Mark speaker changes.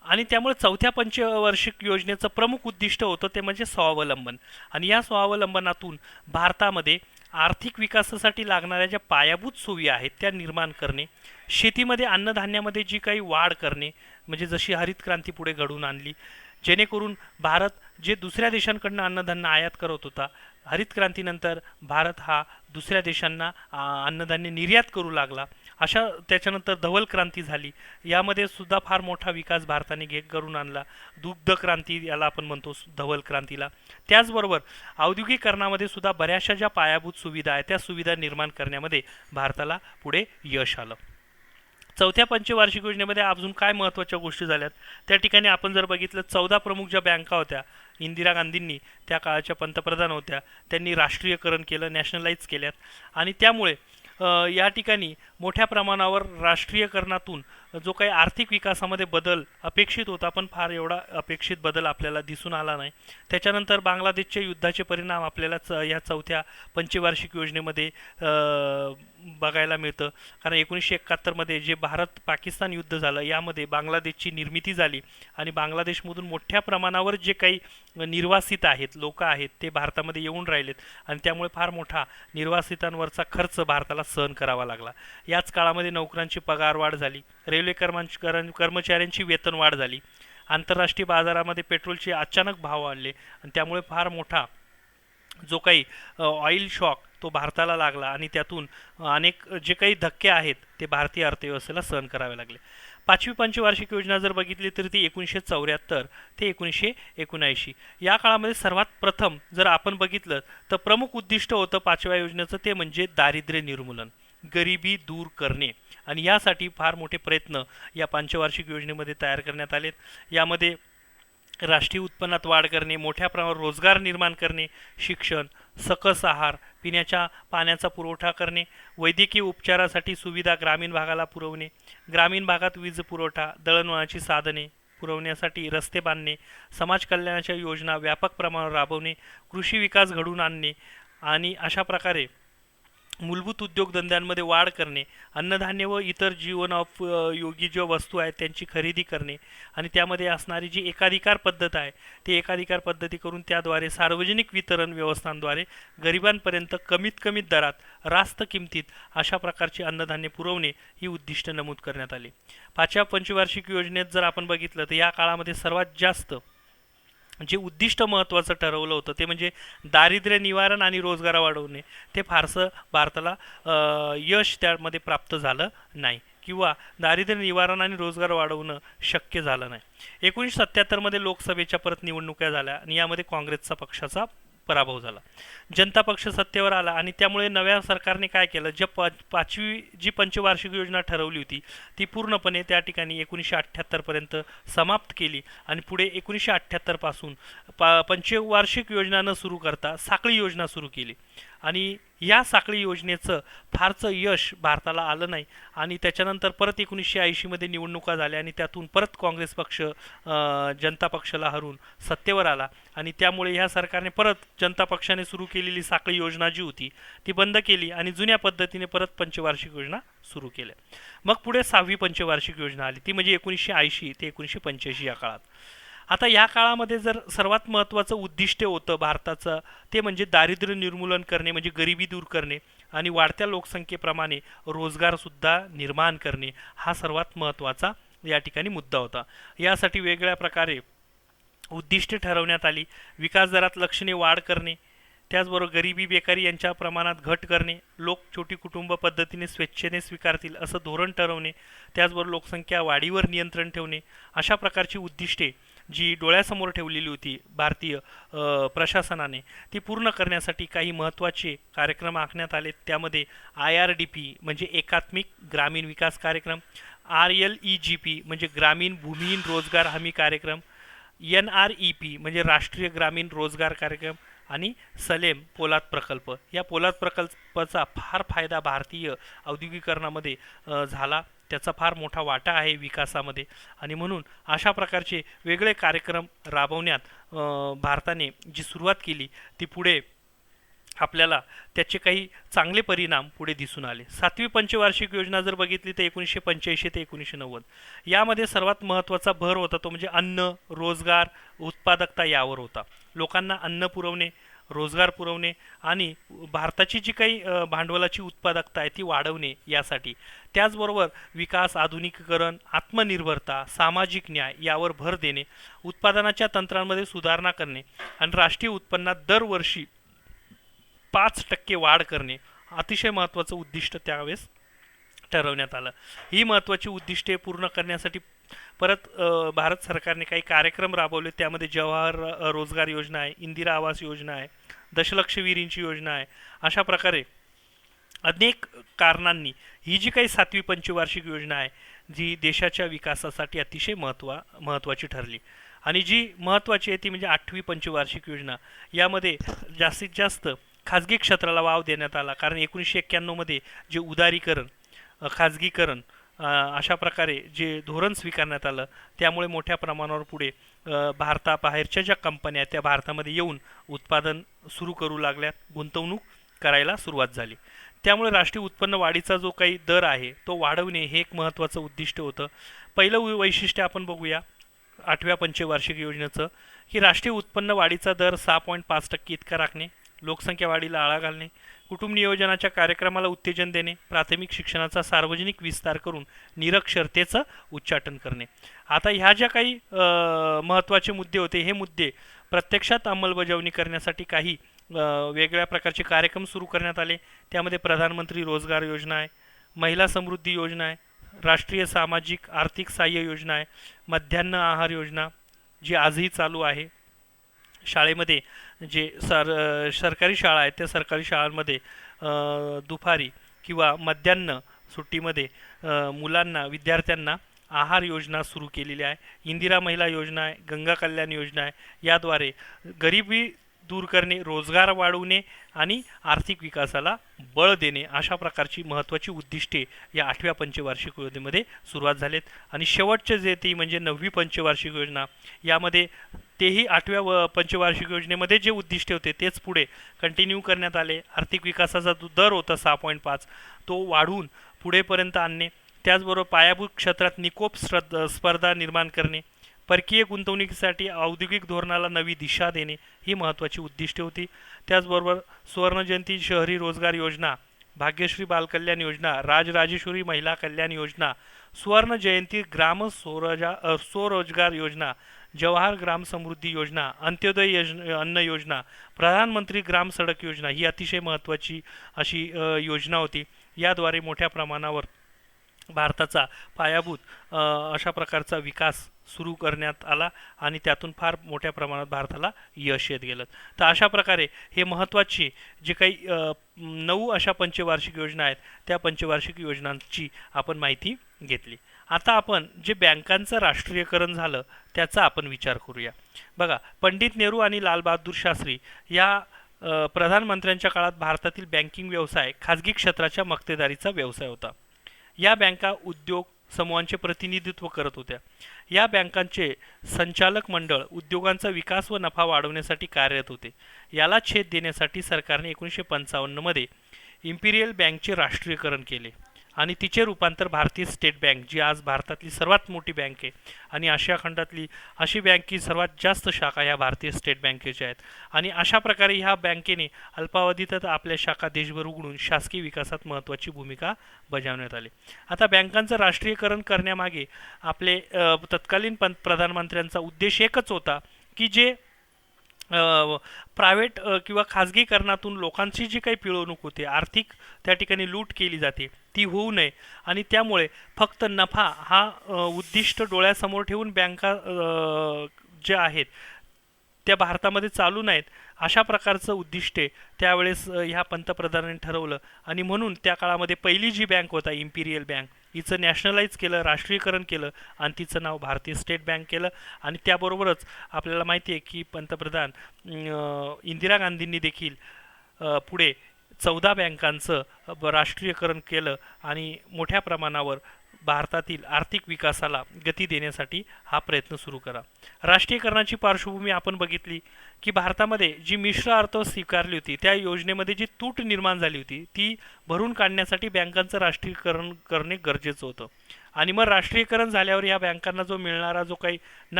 Speaker 1: आणि त्यामुळे चौथ्या पंचवार्षिक योजनेचं प्रमुख उद्दिष्ट होतं ते म्हणजे स्वावलंबन. आणि या स्वावलंबनातून भारतामध्ये आर्थिक विकासासाठी लागणाऱ्या ज्या पायाभूत सोयी आहेत त्या निर्माण करणे, शेतीमध्ये अन्नधान्यामध्ये जी काही वाढ करणे, म्हणजे जशी हरित क्रांती पुढे घडवून आणली, जेणेकरून भारत जे दुसऱ्या देशांकडून अन्नधान्य आयात करत होता, हरित क्रांतीनंतर भारत हा दुसऱ्या देशांना अन्नधान्य निर्यात करू लागला. अशा त्याच्यानंतर धवल क्रांती झाली, यामध्ये सुद्धा फार मोठा विकास भारताने करून आणला. दुग्ध क्रांती याला आपण म्हणतो धवल क्रांतीला. त्याचबरोबर औद्योगिकरणामध्ये सुद्धा बऱ्याचशा ज्या पायाभूत सुविधा आहेत त्या सुविधा निर्माण करण्यामध्ये भारताला पुढे यश आलं. चौथ्या पंचवार्षिक योजनेमध्ये अजून काय महत्त्वाच्या गोष्टी झाल्यात त्या ठिकाणी आपण जर बघितलं, 14 प्रमुख ज्या बँका होत्या, इंदिरा गांधींनी त्या काळाच्या पंतप्रधान होत्या, त्यांनी राष्ट्रीयकरण केलं, नॅशनलाइज केल्यात. आणि त्यामुळे या ठिकाणी मोठ्या प्रमाणावर राष्ट्रीयकरणातून जो काही आर्थिक विकासामध्ये बदल अपेक्षित होता पण फार एवढा अपेक्षित बदल आपल्याला दिसून आला नाही. त्याच्यानंतर बांगलादेशच्या युद्धाचे परिणाम आपल्याला या चौथ्या पंचवार्षिक योजनेमध्ये बघायला मिळतं. कारण 1971मध्ये जे भारत पाकिस्तान युद्ध झालं यामध्ये बांगलादेशची निर्मिती झाली आणि बांगलादेशमधून मोठ्या प्रमाणावर जे काही निर्वासित आहेत, लोक आहेत, ते भारतामध्ये येऊन राहिलेत आणि त्यामुळे फार मोठा निर्वासितांवरचा खर्च भारताला सहन करावा लागला. याच काळामध्ये नोकरांची पगारवाढ झाली, रेल्वे कर्मचाऱ्यांची वेतनवाढ झाली, आंतरराष्ट्रीय बाजारामध्ये पेट्रोलचे अचानक भाव वाढले आणि त्यामुळे फार मोठा जो काही ऑइल शॉक तो भारताला लागला आणि त्यातून अनेक जे काही धक्के आहेत ते भारतीय अर्थव्यवस्थेला सहन करावे लागले. पाचवी पंचवार्षिक योजना जर बघितली तर ती 1974 ते 1979 या काळामध्ये सर्वात प्रथम जर आपण बघितलं तर प्रमुख उद्दिष्ट होतं पाचव्या योजनेचं ते म्हणजे दारिद्र्य निर्मूलन, गरिबी दूर करणे. आणि यासाठी फार मोठे प्रयत्न या पंचवार्षिक योजनेमध्ये तयार करण्यात आलेत. यामध्ये राष्ट्रीय उत्पन्नात वाढ करणे, मोठ्या प्रमाणावर रोजगार निर्माण करणे, शिक्षण, सकस आहार, पिण्याच्या पाण्याचा पुरवठा करणे, वैद्यकीय उपचारासाठी सुविधा ग्रामीण भागाला पुरवणे, ग्रामीण भागात वीज पुरवठा, दळणवळणाची साधने पुरवण्यासाठी रस्ते बांधणे, समाज कल्याणाच्या योजना व्यापक प्रमाणावर राबवणे, कृषी विकास घडवून आणणे आणि अशा प्रकारे मूलभूत उद्योगधंद्यांमध्ये वाढ करणे, अन्नधान्य व इतर जीवनोपयोगी ज्या वस्तू आहेत त्यांची खरेदी करणे आणि त्यामध्ये असणारी जी एकाधिकार पद्धत आहे ती एकाधिकार पद्धती करून त्याद्वारे सार्वजनिक वितरण व्यवस्थांद्वारे गरिबांपर्यंत कमीत कमी दरात रास्त किमतीत अशा प्रकारचे अन्नधान्य पुरवणे ही उद्दिष्ट नमूद करण्यात आली. पाचव्या पंचवार्षिक योजनेत जर आपण बघितलं तर या काळामध्ये सर्वात जास्त जे उद्दिष्ट महत्त्वाचं ठरवलं होतं ते म्हणजे दारिद्र्य निवारण आणि रोजगार वाढवणे. ते फारसं भारताला यश त्यामध्ये प्राप्त झालं नाही किंवा दारिद्र्य निवारण आणि रोजगार वाढवणं शक्य झालं नाही. 1977मध्ये लोकसभेच्या परत निवडणुका झाल्या आणि यामध्ये काँग्रेसचा पक्षाचा पराभव झाला. जनता पक्ष सत्तेवर आला आणि त्यामुळे नव्या सरकारने काय केलं, पाचवी जी पंचवार्षिक योजना ठरवली होती ती पूर्णपणे त्या ठिकाणी 1978पर्यंत समाप्त केली आणि पुढे 1978 पासून पंचवार्षिक योजना न सुरू करता साखळी योजना सुरू केली. आणि या साखळी योजनेचं फारसं यश भारताला आलं नाही आणि त्याच्यानंतर परत 1980मध्ये निवडणुका झाल्या आणि त्यातून परत काँग्रेस पक्ष जनता पक्षाला हरून सत्तेवर आला आणि त्यामुळे ह्या सरकारने परत जनता पक्षाने सुरू केलेली साखळी योजना जी होती ती बंद केली आणि जुन्या पद्धतीने परत पंचवार्षिक योजना सुरू केल्या. मग पुढे सहावी पंचवार्षिक योजना आली, ती म्हणजे 1980 ते 1985 या काळात. आता या काळामध्ये जर सर्वात महत्त्वाचं उद्दिष्ट होतं भारताचं ते म्हणजे दारिद्र्य निर्मूलन करणे, म्हणजे गरिबी दूर करणे आणि वाढत्या लोकसंख्येप्रमाणे रोजगारसुद्धा निर्माण करणे, हा सर्वात महत्त्वाचा या ठिकाणी मुद्दा होता. यासाठी वेगळ्या प्रकारे उद्दिष्टे ठरवण्यात आली. विकास दरात लक्षणीय वाढ करणे, त्याचबरोबर गरिबी बेकारी यांच्या प्रमाणात घट करणे, लोक छोटी कुटुंब पद्धतीने स्वेच्छेने स्वीकारतील असं धोरण ठरवणे, त्याचबरोबर लोकसंख्या वाढीवर नियंत्रण ठेवणे, अशा प्रकारची उद्दिष्टे जी डोळ्यासमोर ठेवलेली होती भारतीय प्रशासनाने ती पूर्ण करण्यासाठी काही महत्त्वाचे कार्यक्रम आखण्यात आले. त्यामध्ये IRDP म्हणजे एकात्मिक ग्रामीण विकास कार्यक्रम, RLEGP म्हणजे ग्रामीण भूमिहीन रोजगार हमी कार्यक्रम, NREP म्हणजे राष्ट्रीय ग्रामीण रोजगार कार्यक्रम आणि सलेम पोलाद प्रकल्प. या पोलाद प्रकल्पाचा फार फायदा भारतीय औद्योगिकरणामध्ये झाला, त्याचा फार मोठा वाटा आहे विकासामध्ये आणि म्हणून अशा प्रकारचे वेगळे कार्यक्रम राबवण्यात भारताने जी सुरुवात केली ती पुढे आपल्याला त्याचे काही चांगले परिणाम पुढे दिसून आले. 7वी पंचवार्षिक योजना जर बघितली तर 1985 ते 1990 यामध्ये सर्वात महत्त्वाचा भर होता तो म्हणजे अन्न, रोजगार, उत्पादकता यावर होता. लोकांना अन्न पुरवणे, रोजगार पुरवणे आणि भारताची जी काही भांडवलाची उत्पादकता आहे ती वाढवणे यासाठी. त्याचबरोबर विकास, आधुनिकीकरण, आत्मनिर्भरता, सामाजिक न्याय यावर भर देणे, उत्पादनाच्या तंत्रांमध्ये सुधारणा करणे आणि राष्ट्रीय उत्पन्नात दरवर्षी 5% वाढ करणे अतिशय महत्त्वाचं उद्दिष्ट त्यावेळेस ठरवण्यात आलं. ही महत्त्वाची उद्दिष्टे पूर्ण करण्यासाठी परत भारत सरकारने काही कार्यक्रम राबवले. त्यामध्ये जवाहर रोजगार योजना आहे, इंदिरा आवास योजना आहे, दशलक्ष विहिरींची योजना आहे. अशा प्रकारे अनेक कारणांनी ही जी काही 7वी पंचवार्षिक योजना आहे जी देशाच्या विकासासाठी अतिशय महत्त्वाची ठरली. आणि जी महत्त्वाची आहे ती म्हणजे 8वी पंचवार्षिक योजना. यामध्ये जास्तीत जास्त खाजगी क्षेत्राला वाव देण्यात आला, कारण 1991 मध्ये जे उदारीकरण, खाजगीकरण अशा प्रकारे जे धोरण स्वीकारण्यात आलं त्यामुळे मोठ्या प्रमाणावर पुढे भारताबाहेरच्या ज्या कंपन्या त्या भारतामध्ये येऊन उत्पादन सुरू करू लागल्यात, गुंतवणूक करायला सुरुवात झाली. त्यामुळे राष्ट्रीय उत्पन्न वाढीचा जो काही दर आहे तो वाढवणे हे एक महत्त्वाचं उद्दिष्ट होतं. पहिलं वैशिष्ट्य आपण बघूया 8व्या पंचवार्षिक योजनेचं, की राष्ट्रीय उत्पन्न वाढीचा दर 6.5% इतका राखणे, लोकसंख्या वाढीला आळा घालणे, कुटुंब नियोजनाच्या कार्यक्रमाला उत्तेजन देणे, प्राथमिक शिक्षणाचा सार्वजनिक विस्तार करून निरक्षरतेचं उच्चाटन करणे. आता ह्या ज्या काही महत्त्वाचे मुद्दे होते हे मुद्दे प्रत्यक्षात अंमलबजावणी करण्यासाठी काही वेगळ्या प्रकारचे कार्यक्रम सुरू करण्यात आले. त्यामध्ये प्रधानमंत्री रोजगार योजना आहे, महिला समृद्धी योजना आहे, राष्ट्रीय सामाजिक आर्थिक सहाय्य योजना आहे, मध्यान्ह आहार योजना जी आजही चालू आहे. शाळेमध्ये जे सरकारी शाळा आहेत त्या सरकारी शाळांमध्ये दुपारी किंवा मध्यान्ह सुट्टीमध्ये मुलांना, विद्यार्थ्यांना आहार योजना सुरू केलेली आहे. इंदिरा महिला योजना आहे, गंगा कल्याण योजना आहे. याद्वारे गरिबी दूर करणे, रोजगार वाढवणे आणि आर्थिक विकासाला बळ देणे अशा प्रकारची महत्त्वाची उद्दिष्टे या 8व्या पंचवार्षिक योजनेमध्ये सुरुवात झालेत. आणि शेवटचे जे ती म्हणजे 9वी पंचवार्षिक योजना, यामध्ये तेही 8व्या पंचवार्षिक योजनेमध्ये जे उद्दिष्टे होते तेच पुढे कंटिन्यू करण्यात आले. आर्थिक विकासाचा जो दर होता 6.5 तो वाढवून पुढेपर्यंत आणणे, त्याचबरोबर पायाभूत क्षेत्रात निकोप स्पर्धा निर्माण करणे, परकीय गुंतवणुकीसाठी औद्योगिक धोरणाला नवी दिशा देणे ही महत्त्वाची उद्दिष्टे होती. त्याचबरोबर सुवर्णजयंती शहरी रोजगार योजना, भाग्यश्री बालकल्याण योजना, राजराजेश्वरी महिला कल्याण योजना, सुवर्ण जयंती ग्राम स्वरोजगार योजना, जवाहर ग्राम समृद्धी योजना, अंत्योदय अन्न योजना, प्रधानमंत्री ग्राम सडक योजना ही अतिशय महत्त्वाची अशी योजना होती. याद्वारे मोठ्या प्रमाणावर भारताचा पायाभूत अशा प्रकारचा विकास सुरू करण्यात आला आणि त्यातून फार मोठ्या प्रमाणात भारताला यश येत गेलं. तर अशा प्रकारे हे महत्त्वाची जे काही 9 अशा पंचवार्षिक योजना आहेत त्या पंचवार्षिक योजनांची आपण माहिती घेतली. आता आपण जे बँकांचं राष्ट्रीयकरण झालं त्याचा आपण विचार करूया. बघा, पंडित नेहरू आणि लालबहादूर शास्त्री या प्रधानमंत्र्यांच्या काळात भारतातील बँकिंग व्यवसाय खाजगी क्षेत्राच्या मक्तेदारीचा व्यवसाय होता. या बँका उद्योग समूहांचे प्रतिनिधित्व करत होत्या. या बँकांचे संचालक मंडळ उद्योगांचा विकास व नफा वाढवण्यासाठी कार्यरत होते. याला छेद देण्यासाठी सरकारने 1955 मध्ये इम्पिरियल बँकचे राष्ट्रीयकरण केले आणि तिचे रूपांतर भारतीय स्टेट बँक, जी आज भारतातली सर्वात मोठी बँक आहे आणि आशिया खंडातली अशी बँक की सर्वात जास्त शाखा ह्या भारतीय स्टेट बँकेच्या आहेत. आणि अशा प्रकारे ह्या बँकेने अल्पावधीतच आपल्या शाखा देशभर उघडून शासकीय विकासात महत्त्वाची भूमिका बजावण्यात आली. आता बँकांचं राष्ट्रीयकरण करण्यामागे आपले तत्कालीन प्रधानमंत्र्यांचा उद्देश एकच होता की जे प्रायव्हेट किंवा खाजगीकरणातून लोकांची जी काही पिळवणूक होते, आर्थिक त्या ठिकाणी लूट केली जाते ती होऊ नये आणि त्यामुळे फक्त नफा हा उद्दिष्ट डोळ्यासमोर ठेवून बँका ज्या आहेत त्या भारतामध्ये चालू नाहीत अशा प्रकारचं उद्दिष्टे त्यावेळेस ह्या पंतप्रधानांनी ठरवलं. आणि म्हणून त्या काळामध्ये पहिली जी बँक होता इम्पिरियल बँक हिचं नॅशनलाइज केलं, राष्ट्रीयकरण केलं आणि तिचं नाव भारतीय स्टेट बँक केलं. आणि त्याबरोबरच आपल्याला माहिती आहे की पंतप्रधान इंदिरा गांधींनी देखील पुढे 14 बँकांचं राष्ट्रीयकरण केलं आणि मोठ्या प्रमाणावर भारतातील आर्थिक विकासाला गती देण्यासाठी हा प्रयत्न सुरू करा. राष्ट्रीयकरणाची पार्श्वभूमी आपण बघितली की भारतामध्ये जी मिश्र अर्थ स्वीकारली होती त्या योजनेमध्ये जी तूट निर्माण झाली होती ती भरून काढण्यासाठी बँकांचं राष्ट्रीयकरण करणे गरजेचं होतं. आणि मग राष्ट्रीयकरण झाल्यावर या बँकांना जो मिळणारा जो काही नफा